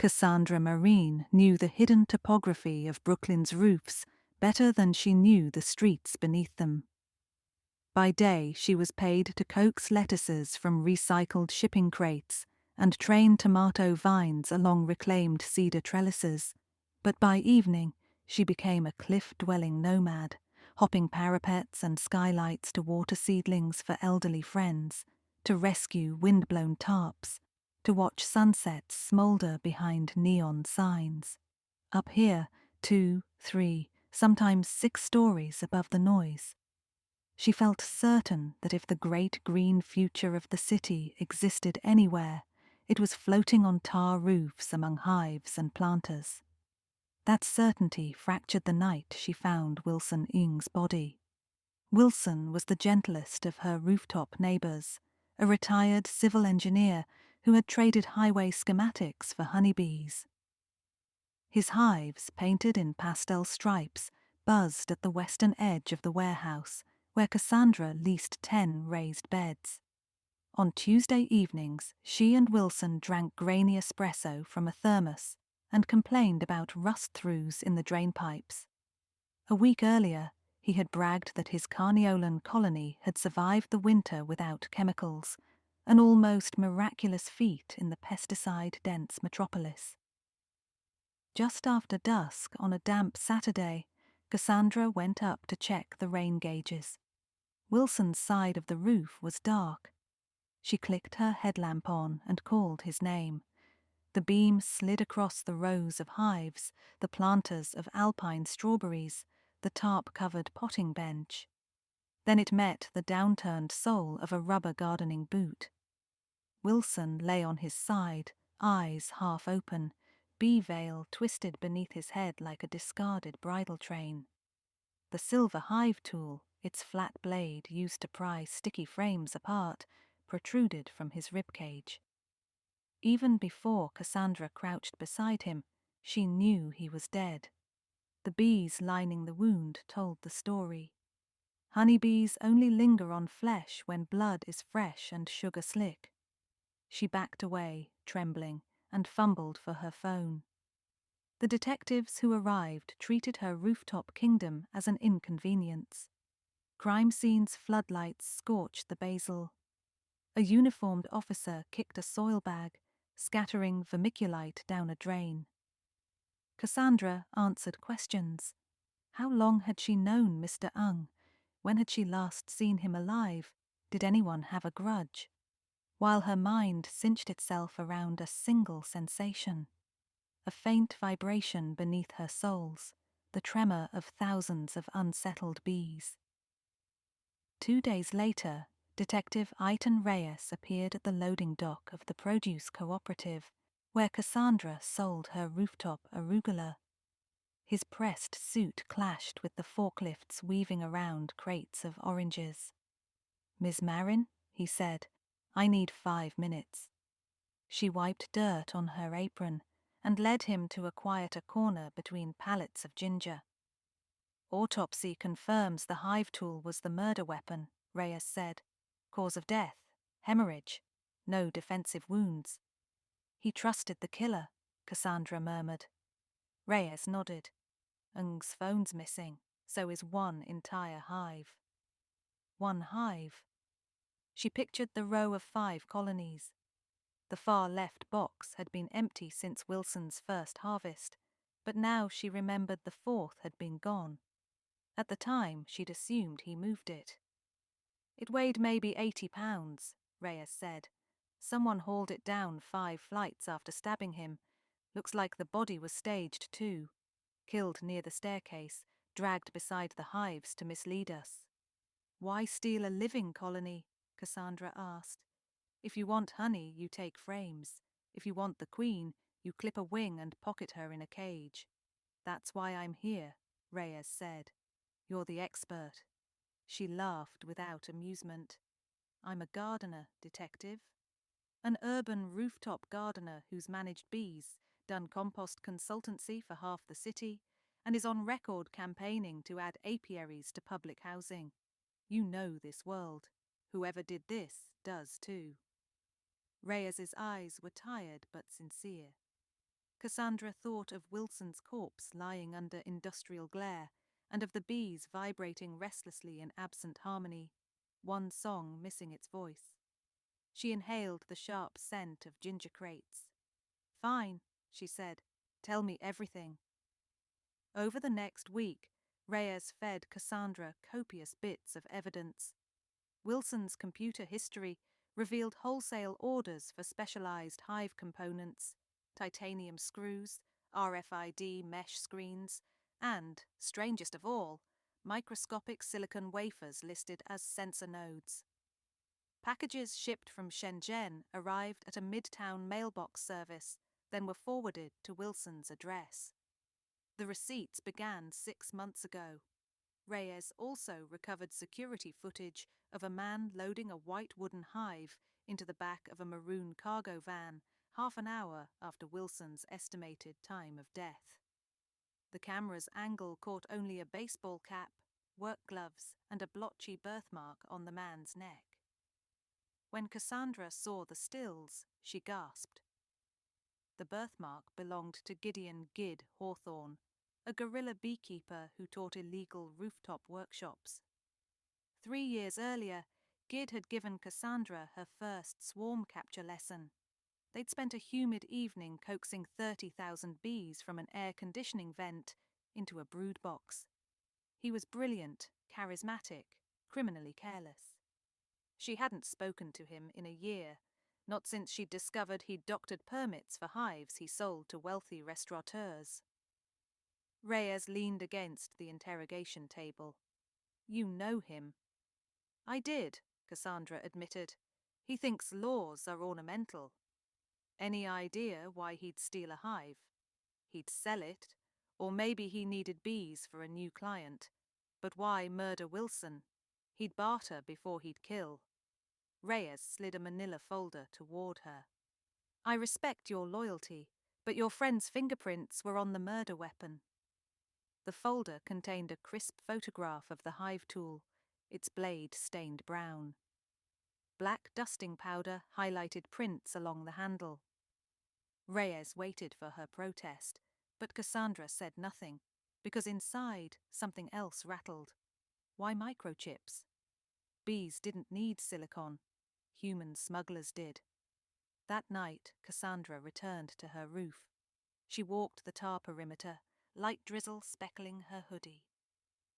Cassandra Marine knew the hidden topography of Brooklyn's roofs better than she knew the streets beneath them. By day, she was paid to coax lettuces from recycled shipping crates and train tomato vines along reclaimed cedar trellises, but by evening, she became a cliff-dwelling nomad, hopping parapets and skylights to water seedlings for elderly friends, to rescue wind-blown tarps, to watch sunsets smolder behind neon signs. Up here, 2, 3, sometimes 6 stories above the noise. She felt certain that if the great green future of the city existed anywhere, it was floating on tar roofs among hives and planters. That certainty fractured the night she found Wilson Ng's body. Wilson was the gentlest of her rooftop neighbors, a retired civil engineer who had traded highway schematics for honeybees. His hives, painted in pastel stripes, buzzed at the western edge of the warehouse, where Cassandra leased 10 raised beds. On Tuesday evenings, she and Wilson drank grainy espresso from a thermos and complained about rust-throughs in the drain pipes. A week earlier, he had bragged that his Carniolan colony had survived the winter without chemicals, an almost miraculous feat in the pesticide-dense metropolis. Just after dusk on a damp Saturday, Cassandra went up to check the rain gauges. Wilson's side of the roof was dark. She clicked her headlamp on and called his name. The beam slid across the rows of hives, the planters of alpine strawberries, the tarp-covered potting bench. Then it met the downturned sole of a rubber gardening boot. Wilson lay on his side, eyes half open, bee veil twisted beneath his head like a discarded bridle train. The silver hive tool, its flat blade used to pry sticky frames apart, protruded from his ribcage. Even before Cassandra crouched beside him, she knew he was dead. The bees lining the wound told the story. Honeybees only linger on flesh when blood is fresh and sugar slick. She backed away, trembling, and fumbled for her phone. The detectives who arrived treated her rooftop kingdom as an inconvenience. Crime scene's floodlights scorched the basil. A uniformed officer kicked a soil bag, scattering vermiculite down a drain. Cassandra answered questions. How long had she known Mr. Ng? When had she last seen him alive? Did anyone have a grudge? While her mind cinched itself around a single sensation. A faint vibration beneath her soles, the tremor of thousands of unsettled bees. 2 days later, Detective Eitan Reyes appeared at the loading dock of the produce cooperative, where Cassandra sold her rooftop arugula. His pressed suit clashed with the forklifts weaving around crates of oranges. "Ms. Marin," he said, "I need 5 minutes." She wiped dirt on her apron and led him to a quieter corner between pallets of ginger. "Autopsy confirms the hive tool was the murder weapon," Reyes said. "Cause of death, hemorrhage, no defensive wounds." "He trusted the killer," Cassandra murmured. Reyes nodded. "Ng's phone's missing, so is one entire hive." One hive. She pictured the row of 5 colonies. The far left box had been empty since Wilson's first harvest, but now she remembered the 4th had been gone. At the time, she'd assumed he moved it. "It weighed maybe 80 pounds, Reyes said. "Someone hauled it down 5 flights after stabbing him. Looks like the body was staged too. Killed near the staircase, dragged beside the hives to mislead us." "Why steal a living colony?" Cassandra asked. "If you want honey, you take frames. If you want the queen, you clip a wing and pocket her in a cage." "That's why I'm here," Reyes said. "You're the expert." She laughed without amusement. "I'm a gardener, detective. An urban rooftop gardener who's managed bees, done compost consultancy for half the city, and is on record campaigning to add apiaries to public housing. You know this world. Whoever did this does too." Reyes's eyes were tired but sincere. Cassandra thought of Wilson's corpse lying under industrial glare and of the bees vibrating restlessly in absent harmony, one song missing its voice. She inhaled the sharp scent of ginger crates. "Fine," she said. "Tell me everything." Over the next week, Reyes fed Cassandra copious bits of evidence. Wilson's computer history revealed wholesale orders for specialized Hive components, titanium screws, RFID mesh screens, and, strangest of all, microscopic silicon wafers listed as sensor nodes. Packages shipped from Shenzhen arrived at a midtown mailbox service, then were forwarded to Wilson's address. The receipts began 6 months ago. Reyes also recovered security footage of a man loading a white wooden hive into the back of a maroon cargo van half an hour after Wilson's estimated time of death. The camera's angle caught only a baseball cap, work gloves, and a blotchy birthmark on the man's neck. When Cassandra saw the stills, she gasped. The birthmark belonged to Gideon "Gid" Hawthorne, a guerrilla beekeeper who taught illegal rooftop workshops. 3 years earlier, Gid had given Cassandra her first swarm capture lesson. They'd spent a humid evening coaxing 30,000 bees from an air conditioning vent into a brood box. He was brilliant, charismatic, criminally careless. She hadn't spoken to him in a year, not since she'd discovered he'd doctored permits for hives he sold to wealthy restaurateurs. Reyes leaned against the interrogation table. "You know him." "I did," Cassandra admitted. "He thinks laws are ornamental." "Any idea why he'd steal a hive?" "He'd sell it, or maybe he needed bees for a new client. But why murder Wilson? He'd barter before he'd kill." Reyes slid a manila folder toward her. "I respect your loyalty, but your friend's fingerprints were on the murder weapon." The folder contained a crisp photograph of the hive tool, its blade stained brown. Black dusting powder highlighted prints along the handle. Reyes waited for her protest, but Cassandra said nothing, because inside something else rattled. Why microchips? Bees didn't need silicon. Human smugglers did. That night, Cassandra returned to her roof. She walked the tar perimeter, light drizzle speckling her hoodie.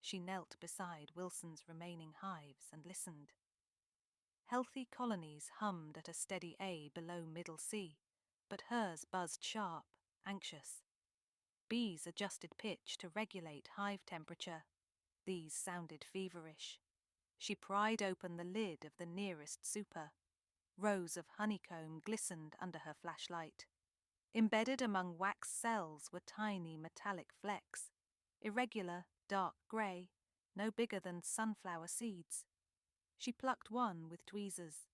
She knelt beside Wilson's remaining hives and listened. Healthy colonies hummed at a steady A below middle C, but hers buzzed sharp, anxious. Bees adjusted pitch to regulate hive temperature. These sounded feverish. She pried open the lid of the nearest super. Rows of honeycomb glistened under her flashlight. Embedded among wax cells were tiny metallic flecks, irregular, dark grey, no bigger than sunflower seeds. She plucked one with tweezers.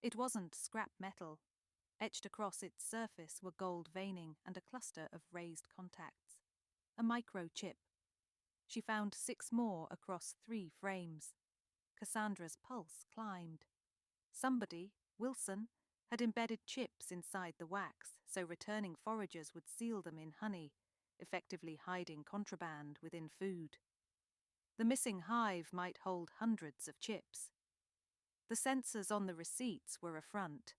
It wasn't scrap metal. Etched across its surface were gold veining and a cluster of raised contacts. A microchip. She found 6 more across 3 frames. Cassandra's pulse climbed. Somebody, Wilson, had embedded chips inside the wax so returning foragers would seal them in honey, effectively hiding contraband within food. The missing hive might hold hundreds of chips. The sensors on the receipts were a front.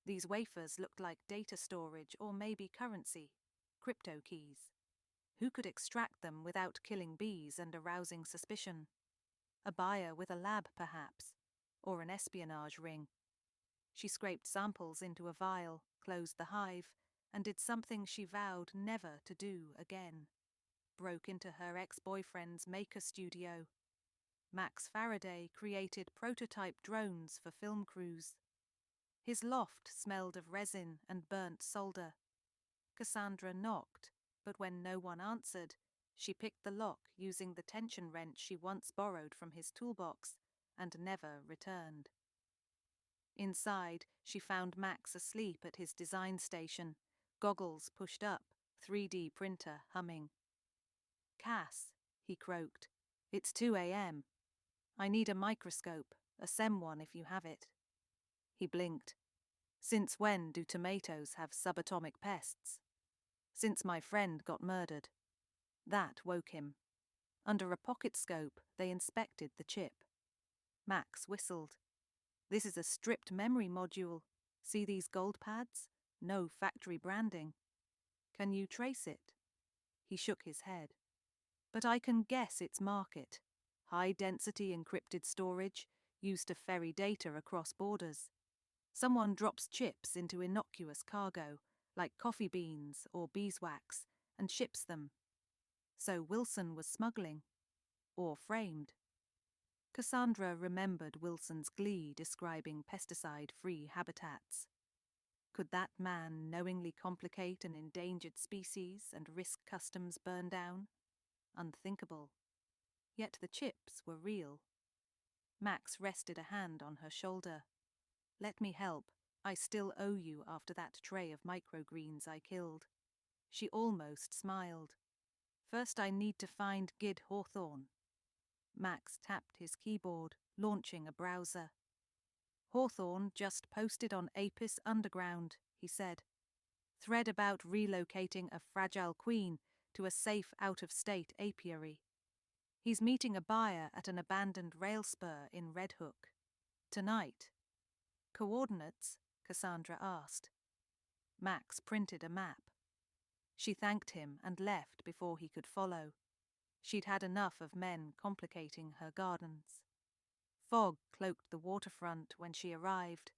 These wafers looked like data storage or maybe currency, crypto keys. Who could extract them without killing bees and arousing suspicion? A buyer with a lab, perhaps, or an espionage ring. She scraped samples into a vial, closed the hive, and did something she vowed never to do again. Broke into her ex-boyfriend's maker studio. Max Faraday created prototype drones for film crews. His loft smelled of resin and burnt solder. Cassandra knocked, but when no one answered, she picked the lock using the tension wrench she once borrowed from his toolbox and never returned. Inside, she found Max asleep at his design station, goggles pushed up, 3D printer humming. "Cass," he croaked, "it's 2 a.m. I need a microscope, a SEM one if you have it." He blinked. "Since when do tomatoes have subatomic pests?" since my friend got murdered. That woke him. Under a pocket scope, they inspected the chip. Max whistled. This is a stripped memory module. See these gold pads? No factory branding. Can you trace it? He shook his head. But I can guess its market. High-density encrypted storage used to ferry data across borders. Someone drops chips into innocuous cargo, like coffee beans or beeswax, and ships them. So Wilson was smuggling. Or framed. Cassandra remembered Wilson's glee describing pesticide-free habitats. Could that man knowingly complicate an endangered species and risk customs burn down? Unthinkable. Yet the chips were real. Max rested a hand on her shoulder. Let me help. I still owe you after that tray of microgreens I killed. She almost smiled. First I need to find Gid Hawthorne. Max tapped his keyboard, launching a browser. Hawthorne just posted on Apis Underground, he said. Thread about relocating a fragile queen to a safe out-of-state apiary. He's meeting a buyer at an abandoned rail spur in Red Hook. Tonight. Coordinates? Cassandra asked. Max printed a map. She thanked him and left before he could follow. She'd had enough of men complicating her gardens. Fog cloaked the waterfront when she arrived.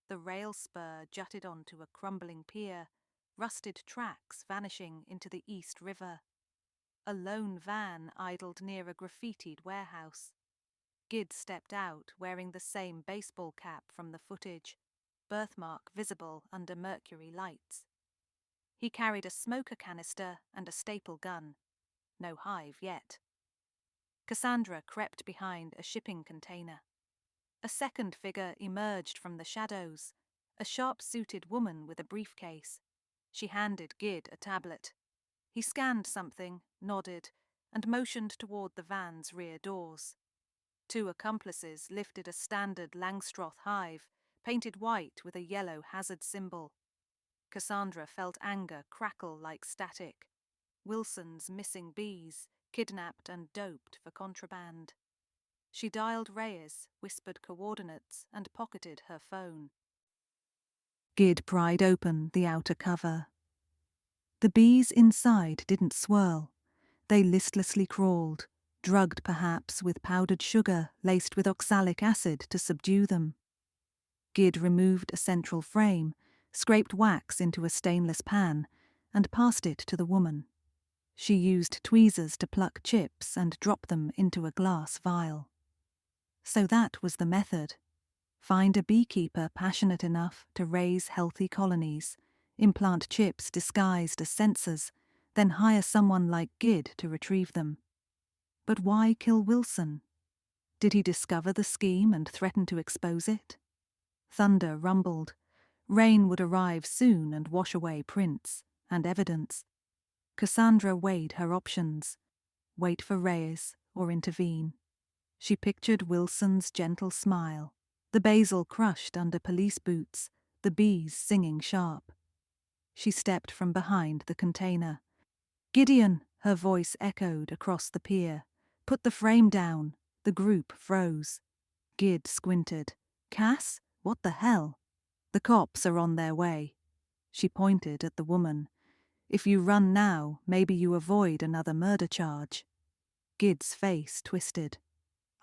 The rail spur jutted onto a crumbling pier, rusted tracks vanishing into the East River. A lone van idled near a graffitied warehouse. Gid stepped out wearing the same baseball cap from the footage, birthmark visible under mercury lights. He carried a smoker canister and a staple gun. No Hive yet. Cassandra crept behind a shipping container. A second figure emerged from the shadows, a sharp-suited woman with a briefcase. She handed Gid a tablet. He scanned something, nodded, and motioned toward the van's rear doors. Two accomplices lifted a standard Langstroth hive, painted white with a yellow hazard symbol. Cassandra felt anger crackle like static. Wilson's missing bees, kidnapped and doped for contraband. She dialed Reyes, whispered coordinates, and pocketed her phone. Gid pried open the outer cover. The bees inside didn't swirl. They listlessly crawled, drugged perhaps with powdered sugar laced with oxalic acid to subdue them. Gid removed a central frame, scraped wax into a stainless pan, and passed it to the woman. She used tweezers to pluck chips and drop them into a glass vial. So that was the method. Find a beekeeper passionate enough to raise healthy colonies, implant chips disguised as sensors, then hire someone like Gid to retrieve them. But why kill Wilson? Did he discover the scheme and threaten to expose it? Thunder rumbled. Rain would arrive soon and wash away prints and evidence. Cassandra weighed her options. Wait for Reyes or intervene. She pictured Wilson's gentle smile, the basil crushed under police boots, the bees singing sharp. She stepped from behind the container. Gideon, her voice echoed across the pier. Put the frame down. The group froze. Gid squinted. Cass? What the hell? The cops are on their way. She pointed at the woman. If you run now, maybe you avoid another murder charge. Gid's face twisted.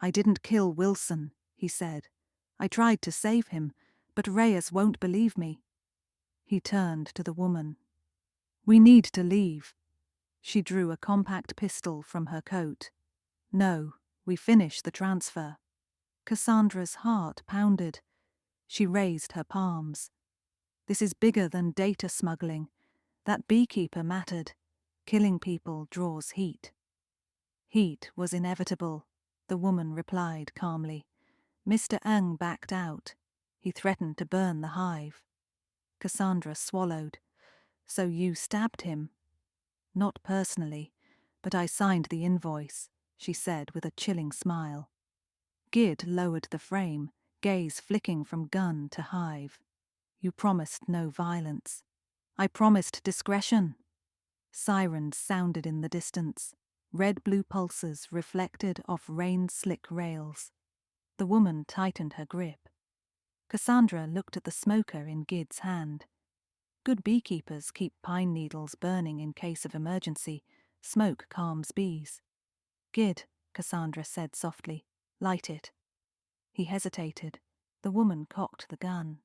I didn't kill Wilson, he said. I tried to save him, but Reyes won't believe me. He turned to the woman. We need to leave. She drew a compact pistol from her coat. No, we finish the transfer. Cassandra's heart pounded. She raised her palms. This is bigger than data smuggling. That beekeeper mattered. Killing people draws heat. Heat was inevitable, the woman replied calmly. Mr. Ng backed out. He threatened to burn the hive. Cassandra swallowed. So you stabbed him? Not personally, but I signed the invoice, she said with a chilling smile. Gid lowered the frame, gaze flicking from gun to hive. You promised no violence. I promised discretion. Sirens sounded in the distance, red-blue pulses reflected off rain-slick rails. The woman tightened her grip. Cassandra looked at the smoker in Gid's hand. Good beekeepers keep pine needles burning in case of emergency. Smoke calms bees. Gid, Cassandra said softly, light it. He hesitated. The woman cocked the gun.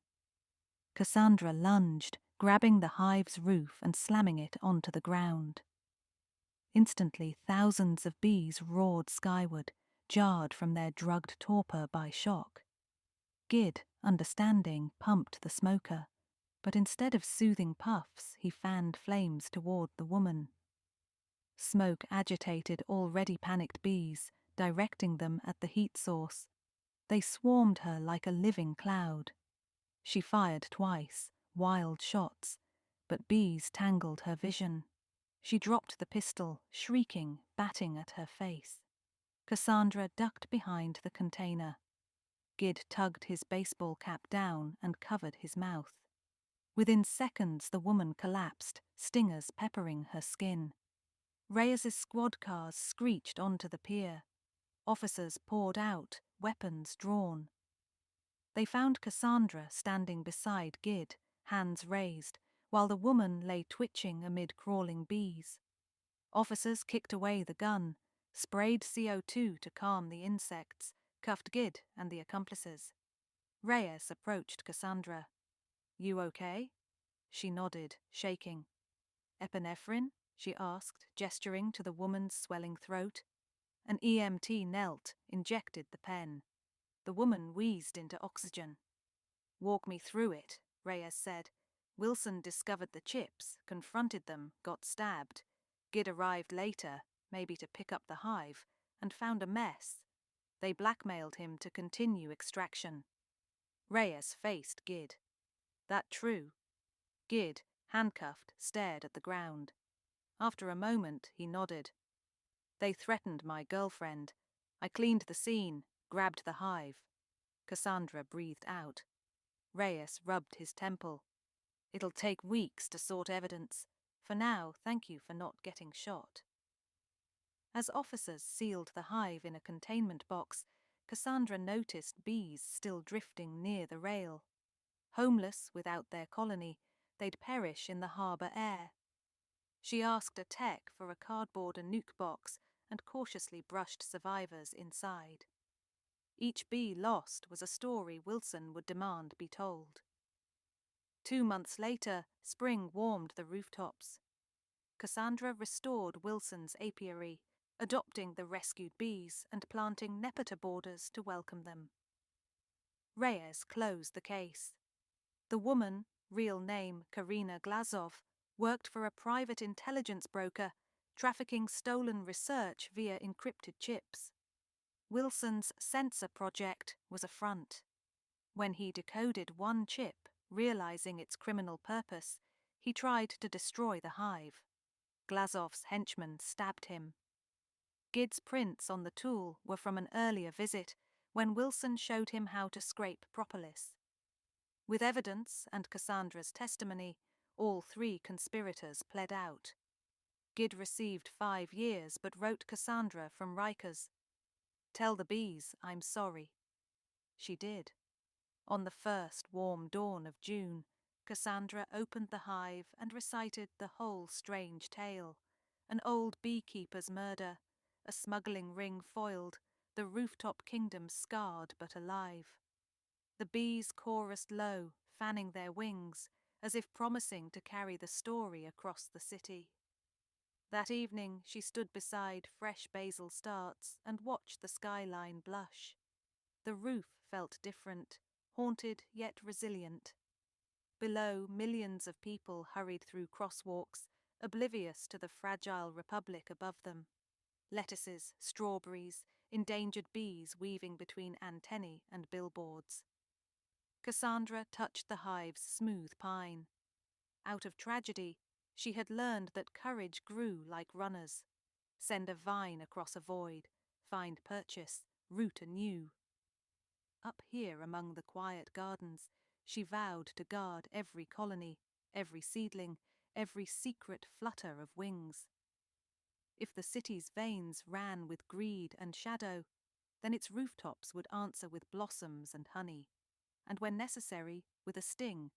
Cassandra lunged, grabbing the hive's roof and slamming it onto the ground. Instantly, thousands of bees roared skyward, jarred from their drugged torpor by shock. Gid, understanding, pumped the smoker, but instead of soothing puffs, he fanned flames toward the woman. Smoke agitated already panicked bees, directing them at the heat source. They swarmed her like a living cloud. She fired twice, wild shots, but bees tangled her vision. She dropped the pistol, shrieking, batting at her face. Cassandra ducked behind the container. Gid tugged his baseball cap down and covered his mouth. Within seconds, the woman collapsed, stingers peppering her skin. Reyes's squad cars screeched onto the pier. Officers poured out, weapons drawn. They found Cassandra standing beside Gid, hands raised, while the woman lay twitching amid crawling bees. Officers kicked away the gun, sprayed CO2 to calm the insects, cuffed Gid and the accomplices. Reyes approached Cassandra. "You okay?" She nodded, shaking. "Epinephrine?" she asked, gesturing to the woman's swelling throat. An EMT knelt, injected the pen. The woman wheezed into oxygen. "Walk me through it," Reyes said. "Wilson discovered the chips, confronted them, got stabbed. Gid arrived later, maybe to pick up the hive, and found a mess. They blackmailed him to continue extraction." Reyes faced Gid. "That true?" Gid, handcuffed, stared at the ground. After a moment, he nodded. "They threatened my girlfriend. I cleaned the scene, grabbed the hive." Cassandra breathed out. Reyes rubbed his temple. "It'll take weeks to sort evidence. For now, thank you for not getting shot." As officers sealed the hive in a containment box, Cassandra noticed bees still drifting near the rail. Homeless without their colony, they'd perish in the harbour air. She asked a tech for a cardboard and nuke box and cautiously brushed survivors inside. Each bee lost was a story Wilson would demand be told. 2 months later, spring warmed the rooftops. Cassandra restored Wilson's apiary, adopting the rescued bees and planting Nepoter borders to welcome them. Reyes closed the case. The woman, real name Karina Glazov, worked for a private intelligence broker, trafficking stolen research via encrypted chips. Wilson's sensor project was a front. When he decoded one chip, realizing its criminal purpose, he tried to destroy the hive. Glazov's henchmen stabbed him. Gid's prints on the tool were from an earlier visit, when Wilson showed him how to scrape propolis. With evidence and Cassandra's testimony, all 3 conspirators pled out. Gid received 5 years but wrote Cassandra from Rikers, "Tell the bees I'm sorry." She did. On the first warm dawn of June, Cassandra opened the hive and recited the whole strange tale: an old beekeeper's murder, a smuggling ring foiled, the rooftop kingdom scarred but alive. The bees chorused low, fanning their wings, as if promising to carry the story across the city. That evening she stood beside fresh basil starts and watched the skyline blush. The roof felt different, haunted yet resilient. Below, millions of people hurried through crosswalks, oblivious to the fragile republic above them. Lettuces, strawberries, endangered bees weaving between antennae and billboards. Cassandra touched the hive's smooth pine. Out of tragedy, she had learned that courage grew like runners. Send a vine across a void, find purchase, root anew. Up here among the quiet gardens, she vowed to guard every colony, every seedling, every secret flutter of wings. If the city's veins ran with greed and shadow, then its rooftops would answer with blossoms and honey, and when necessary, with a sting,